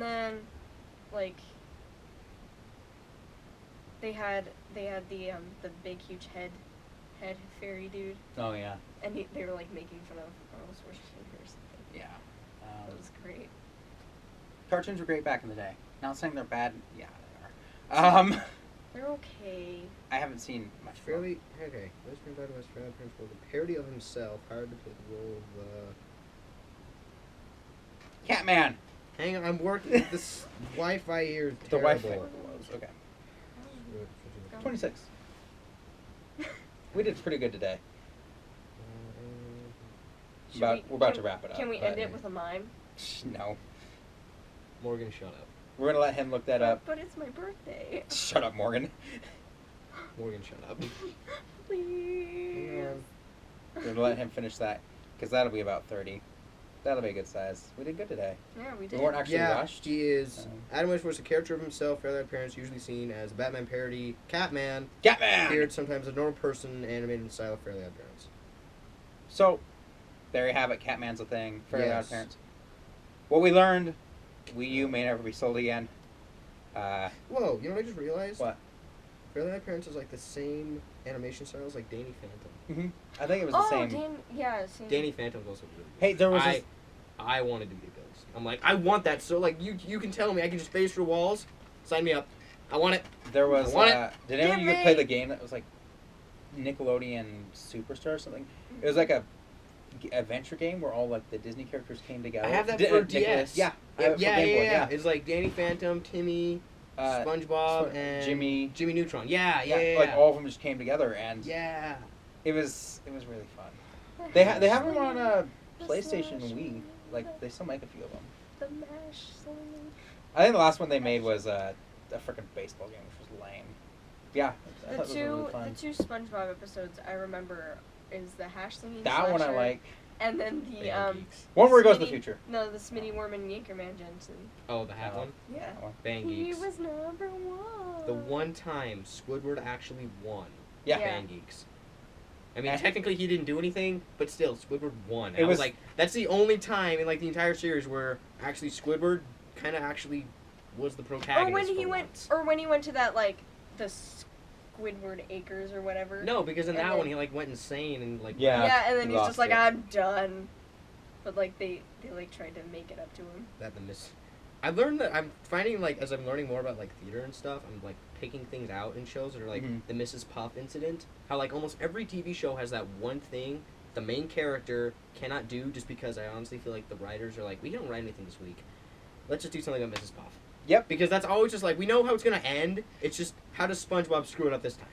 And then, like, they had the big huge head fairy dude. Oh yeah. And they were like making fun of Arnold Schwarzenegger or something. Yeah. That was great. Cartoons were great back in the day. Not saying they're bad. Yeah, they are. They're okay. I haven't seen much. Fairly okay. West Spring Bad West Fairly Parents was a parody of himself, hired to play the role of Catman. Hang on, I'm working. This Wi-Fi here is The terrible. Wi-Fi was okay. 26. We did pretty good today. We're about to wrap it up. Can we but- end it with a mime? No. Morgan, shut up. We're gonna let him look that up. But it's my birthday. Shut up, Morgan. Morgan, shut up. Please. We're gonna let him finish that because that'll be about 30. That'll be a good size. We did good today. Yeah, we We did. weren't actually Yeah, rushed. he is. Um, Adam West was a character of himself, Fairly Odd Parents, usually seen as a Batman parody. Catman Catman. appeared sometimes a normal person, animated in the style of Fairly Odd Parents. So, there you have it. Catman's a thing. Fairly Yes. Odd Parents. What we learned: Wii U may never be sold again. Whoa, you know what I just realized? What? Fairly Odd Parents is like the same animation style as like Danny Phantom. I think it was the same. Same. Danny Phantom's also really good. Hey, there was this. I want to do the ghost. I'm like, I want that. So like, you can tell me I can just phase through walls. Sign me up. I want it. There was. I want it. Did anyone of you Give play me- the game that was like Nickelodeon Superstar or something? It was like a adventure game where all like the Disney characters came together. I have that Di- for Nicholas- DS. Yeah, I have it for yeah, Game Boy, yeah. It's like Danny Phantom, Timmy, SpongeBob, and Jimmy Neutron. Yeah. Like all of them just came together, and Yeah. it was really fun. They have them on a PlayStation and Wii. Like they still make a few of them. The mash sling. I think the last one they made was a freaking baseball game, which was lame. Yeah, I The thought it was really two fun. SpongeBob episodes I remember is the hash slinging That one I slasher, like. and then the Bang Geeks. One where he goes to the Smitty- future. No, the Smitty Worm and Yankerman Jensen. Oh, the hat one. Yeah. That one. Bang He Geeks. was number one. The one time Squidward actually won. Yeah. Yeah. Bang Geeks. I mean, And- technically he didn't do anything, but still, Squidward won. It I was was- like, that's the only time in like the entire series where actually Squidward kind of actually was the protagonist. Or when he for went, once. or when he went to that like the Squidward Acres or whatever. No, because in And that then- one he like went insane and like Yeah. Yeah, and then he he's lost just like, it. I'm done. But like they like tried to make it up to him. that the miss. I learned that I'm finding like as I'm learning more about like theater and stuff, I'm like picking things out in shows that are like Mhm. the Mrs. Puff incident. How like almost every TV show has that one thing the main character cannot do just because I honestly feel like the writers are like, we don't write anything this week. Let's just do something about Mrs. Puff. Yep. Because that's always just like we know how it's gonna end. It's just how does SpongeBob screw it up this time?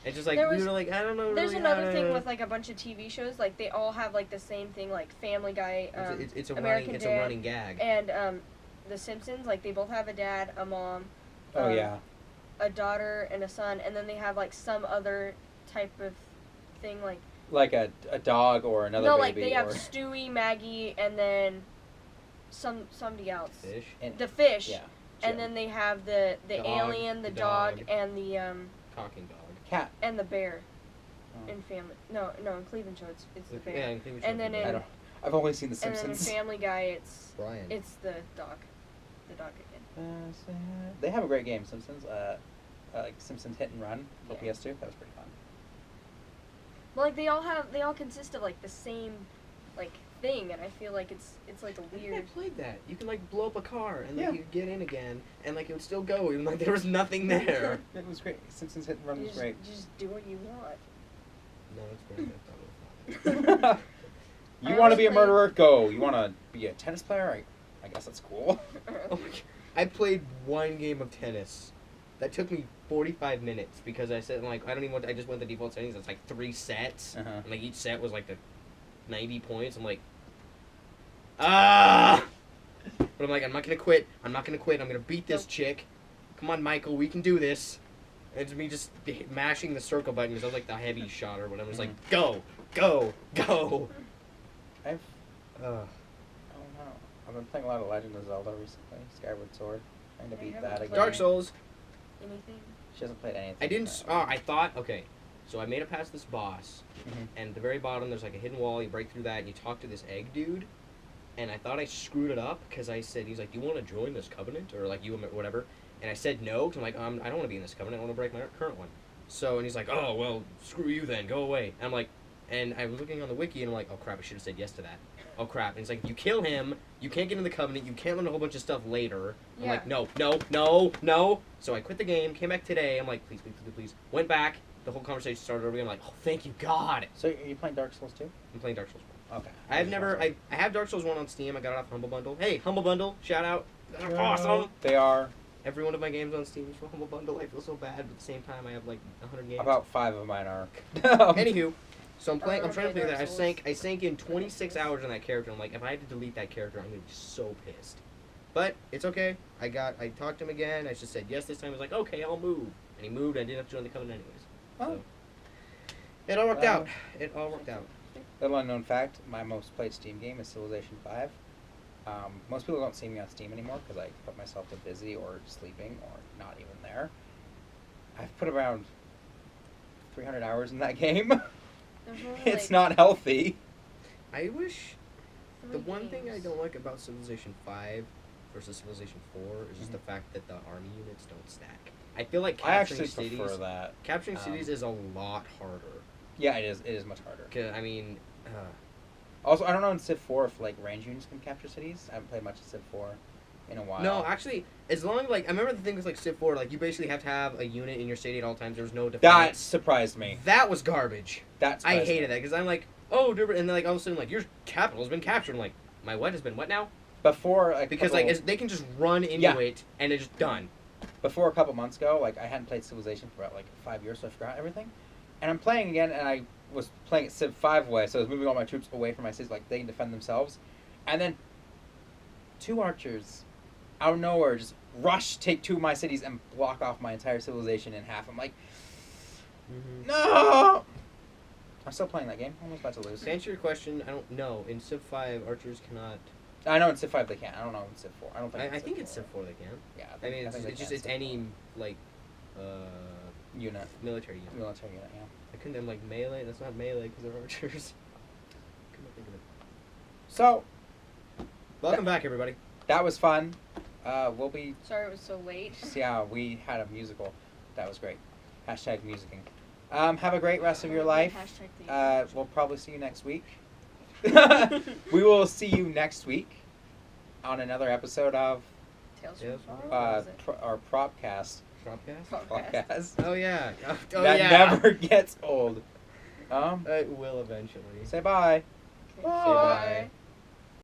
It's just like There we was- were like I don't know. There's really another how thing to- with like a bunch of TV shows, like they all have like the same thing, like Family Guy, it's a American running it's Dad, a running gag. and The Simpsons. Like they both have a dad, a mom, Oh yeah. a daughter, and a son, and then they have like some other type of thing, like Like a dog or another no, baby. like they have or, Stewie, Maggie, and then somebody else. Fish. and, The fish. yeah. And Jim. then they have the Dog, alien, the the dog, dog. and the Talking dog. Cat. and the bear. Oh. In Family, no, in Cleveland Show it's the bear. Yeah, in Cleveland And Show, then the in- I bear. don't. I've only seen The And then in Simpsons. Family Guy, it's Brian. the dog again. They have a great game, Simpsons. Like Simpsons Hit and Run for Yeah. PS2. That was pretty fun. But like they all consist of like the same like thing, and I feel like it's like a I think I weird. played that. You can like blow up a car and like Yeah. you could get in again and like it would still go even like there was nothing there. It was great. Simpsons Hit and Run You was just, great. you just do what you want. No, it's very good. You I want to was be a playing- murderer? Go. You want to be a tennis player? I guess that's cool. Oh my God. I played one game of tennis. That took me 45 minutes because I said like I don't even want. I just went the default settings. It's like 3 sets, Uh-huh. and like each set was like the 90 points. I'm like, ah. But I'm like, I'm not gonna quit. I'm not gonna quit. I'm gonna beat this Nope. chick. Come on, Michael, we can do this. And it's me just mashing the circle button because I was like the heavy shot or whatever. It's like go, go, go. I've. Ugh. I don't know. I've been playing a lot of Legend of Zelda recently. Skyward Sword. Trying to I beat haven't that again. played Dark Souls. Anything? She hasn't played anything. I didn't. apparently. I thought. Okay, so I made it past this boss, Mhm. and at the very bottom there's like a hidden wall. You break through that, and you talk to this egg dude, and I thought I screwed it up because I said, he's like, "Do you want to join this covenant or like you whatever?" And I said no because I'm like, I don't want to be in this covenant. I want to break my current one. So and he's like, "Oh well, screw you then. Go away." And I'm like, and I was looking on the wiki and I'm like, "Oh crap, I should have said yes to that." Oh crap! And he's like, "You kill him, you can't get in the covenant. You can't learn a whole bunch of stuff later." I'm Yeah. like, no. So I quit the game. Came back today. I'm like, please. Went back. The whole conversation started over again. I'm like, oh, thank you, God. So are you playing Dark Souls 2? I'm playing Dark Souls 1. Okay. I have Dark Souls 1 on Steam. I got it off Humble Bundle. Hey, Humble Bundle, shout out. They're awesome. They are. Every one of my games on Steam is from Humble Bundle. I feel so bad, but at the same time, I have like 100 games. About 5 of mine are. Anywho, so I'm playing. I'm trying to play Dark that. Souls. I sank in 26 hours on that character. I'm like, if I had to delete that character, I'm gonna be so pissed. But it's okay. I talked to him again. I just said yes this time. He was like, okay, I'll move, and he moved. I didn't have to join the covenant anyways. Oh. So it all worked out. It all worked out. Little unknown fact: my most played Steam game is Civilization 5. Most people don't see me on Steam anymore because I put myself to busy or sleeping or not even there. I've put around 300 hours in that game. There's only, It's like, not healthy. I wish. 3 The one thing I games. don't like about Civilization 5 versus Civilization 4 is just the fact that the army units don't stack. I feel like I capturing actually cities, prefer that. capturing cities is a lot harder. Yeah, it is. It is much harder. 'Cause, I mean, Also, I don't know in Civ 4 if like range units can capture cities. I haven't played much of Civ 4 in a while. no, actually, as long like I remember the thing was like Civ 4, like you basically have to have a unit in your city at all times. There was no defense. That surprised me. That was garbage. That I surprised hated me. that because I'm like, oh, different, and then like all of a sudden like your capital has been captured. I'm like, my what has been what now? Before a Because couple, like they can just run into Yeah. it and it's just done. before a couple months ago, like I hadn't played Civilization for about like 5 years, so I forgot everything. And I'm playing again, and I was playing it Civ 5 way, so I was moving all my troops away from my cities, like they can defend themselves. And then 2 archers out of nowhere just rush, take 2 of my cities, and block off my entire civilization in half. I'm like, no! I'm still playing that game. I'm almost about to lose. To answer your question, I don't know. In Civ 5, archers cannot. I know in Civ 5 they can't. I don't know in Civ 4. I don't think. I think it's Civ 4 they can. Yeah, I mean, think they it's just can it's Civ any 4. like Unit, military unit. military unit. Yeah. I couldn't have like melee. That's not melee because they're archers. Couldn't think of it. So Welcome back, everybody. that was fun. We'll be. Sorry it was so late. Yeah, we had a musical. That was great. Hashtag musicking. Have a great rest of your life. Hashtag the We'll probably see you next week. We will see you next week on another episode of Tales Tales from from the Far West. our Propcast Dropcast? Podcast. podcast. Oh yeah. Oh that yeah. never gets old. It will eventually. Say bye. Okay. Say bye.